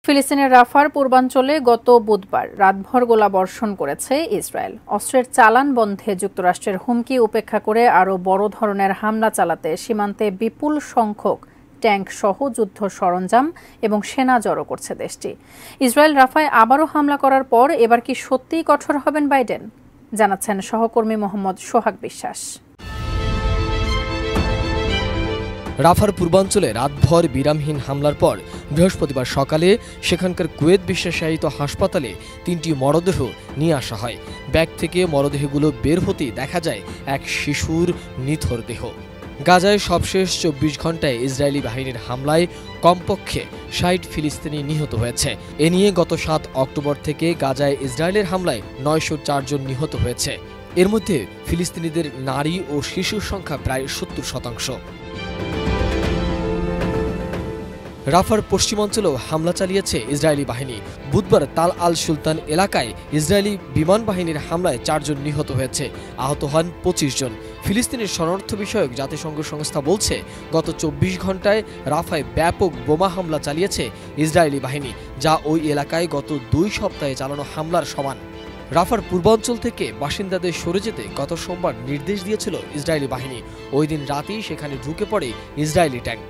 ফিলিস্তিনের রাফার পূর্বাঞ্চলে গত বুধবার রাতভর গোলাবর্ষণ করেছে ইসরায়েল। অস্ত্রের চালান বন্ধে যুক্তরাষ্ট্রের হুমকি উপেক্ষা করে আরও বড় ধরনের হামলা চালাতে সীমান্তে বিপুল সংখ্যক ট্যাঙ্ক সহ যুদ্ধ সরঞ্জাম এবং সেনা জড়ো করছে দেশটি। ইসরায়েল রাফায় আবারও হামলা করার পর এবার কি সত্যিই কঠোর হবেন বাইডেন, জানাচ্ছেন সহকর্মী মোহাম্মদ সোহাগ বিশ্বাস। রাফার পূর্বাঞ্চলে রাতভর বিরামহীন হামলার পর বৃহস্পতিবার সকালে সেখানকার কুয়েত বিশেষায়িত হাসপাতালে ৩টি মরদেহ নিয়ে আসা হয়। ব্যাগ থেকে মরদেহগুলো বের হতেই দেখা যায় এক শিশুর নিথর দেহ। গাজায় সবশেষ ২৪ ঘণ্টায় ইসরায়েলি বাহিনীর হামলায় কমপক্ষে ৬০ ফিলিস্তিনি নিহত হয়েছে। এ নিয়ে গত ৭ অক্টোবর থেকে গাজায় ইসরায়েলের হামলায় ৯০৪ জন নিহত হয়েছে। এর মধ্যে ফিলিস্তিনিদের নারী ও শিশুর সংখ্যা প্রায় ৭০%। রাফার পশ্চিমাঞ্চলেও হামলা চালিয়েছে ইসরায়েলি বাহিনী। বুধবার তাল আল সুলতান এলাকায় ইসরায়েলি বিমান বাহিনীর হামলায় ৪ জন নিহত হয়েছে, আহত হন ২৫ জন। ফিলিস্তিনের শরণার্থ বিষয়ক জাতিসংঘ সংস্থা বলছে, গত ২৪ ঘণ্টায় রাফায় ব্যাপক বোমা হামলা চালিয়েছে ইসরায়েলি বাহিনী, যা ওই এলাকায় গত ২ সপ্তাহে চালানো হামলার সমান। রাফার পূর্বাঞ্চল থেকে বাসিন্দাদের সরে যেতে গত সোমবার নির্দেশ দিয়েছিল ইসরায়েলি বাহিনী। ওই দিন রাতেই সেখানে ঢুকে পড়ে ইসরায়েলি ট্যাঙ্ক।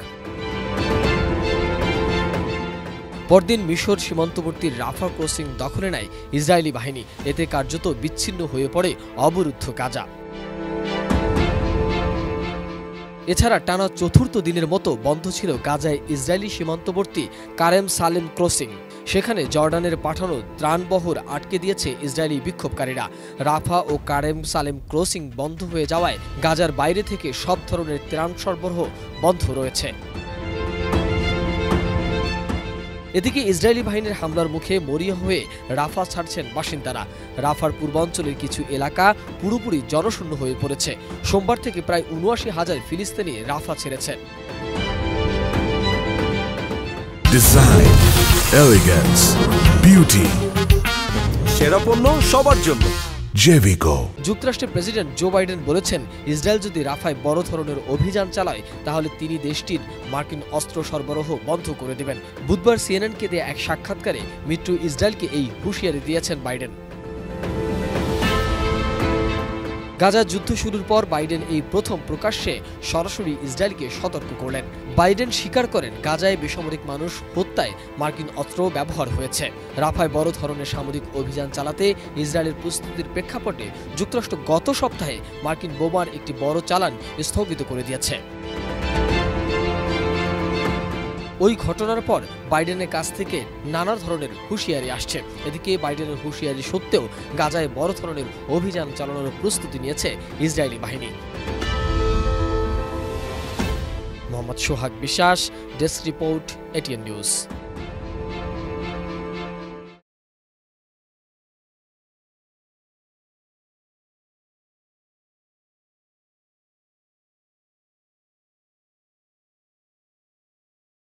পরদিন মিশর সীমান্তবর্তী রাফা ক্রসিং দখলে নেয় ইসরায়েলি বাহিনী। এতে কার্যত বিচ্ছিন্ন হয়ে পড়ে অবরুদ্ধ গাজা। এছাড়া টানা চতুর্থ দিনের মতো বন্ধ ছিল গাজায় ইসরায়েলি সীমান্তবর্তী কারেম সালেম ক্রসিং। সেখানে জর্ডানের পাঠানো ত্রাণবহর আটকে দিয়েছে ইসরায়েলি বিক্ষোভকারীরা। রাফা ও কারেম সালেম ক্রসিং বন্ধ হয়ে যাওয়ায় গাজার বাইরে থেকে সব ধরনের ত্রাণ সরবরাহ বন্ধ রয়েছে। এদিকে ইসরায়েলি বাহিনীর হামলার মুখে মরিয়া হয়ে রাফা ছাড়ছেন বাসিন্দারা। রাফার পূর্বাঞ্চলের কিছু এলাকা পুরোপুরি জনশূন্য হয়ে পড়েছে। সোমবার থেকে প্রায় ৭৯,০০০ ফিলিস্তিনি রাফা ছেড়েছেন। ডিজাইন, এলিগেন্স, বিউটি, সেরা পণ্য সবার জন্য জেভিকো। যুক্তরাষ্ট্রের প্রেসিডেন্ট জো বাইডেন বলেছেন, ইসরায়েল যদি রাফায় বড় ধরনের অভিযান চালায় তাহলে তিনি দেশটির মার্কিন অস্ত্র সরবরাহ বন্ধ করে দেবেন। বুধবার সিএনএনকে দেয়া এক সাক্ষাৎকারে মিত্র ইসরায়েলকে এই হুঁশিয়ারি দিয়েছেন বাইডেন। গাজা যুদ্ধ শুরুর পর বাইডেন এই প্রথম প্রকাশ্যে সরাসরি ইসরায়েলকে সতর্ক করলেন। বাইডেন স্বীকার করেন, গাজায় বেসামরিক মানুষ হত্যায় মার্কিন অস্ত্র ব্যবহার হয়েছে। রাফায় বড় ধরনের সামরিক অভিযান চালাতে ইসরায়েলের প্রস্তুতির প্রেক্ষাপটে যুক্তরাষ্ট্র গত সপ্তাহে মার্কিন বোমার একটি বড় চালান স্থগিত করে দিয়েছে। ওই ঘটনার পর বাইডেনের কাছ থেকে নানা ধরনের হুঁশিয়ারি আসছে। এদিকে বাইডেনের হুঁশিয়ারি সত্ত্বেও গাজায় বড় ধরনের অভিযান চালানোর প্রস্তুতি নিয়েছে ইসরায়েলি বাহিনী। মোহাম্মদ সোহাগ বিশ্বাস, ডেস্ক রিপোর্ট, এটিএন নিউজ।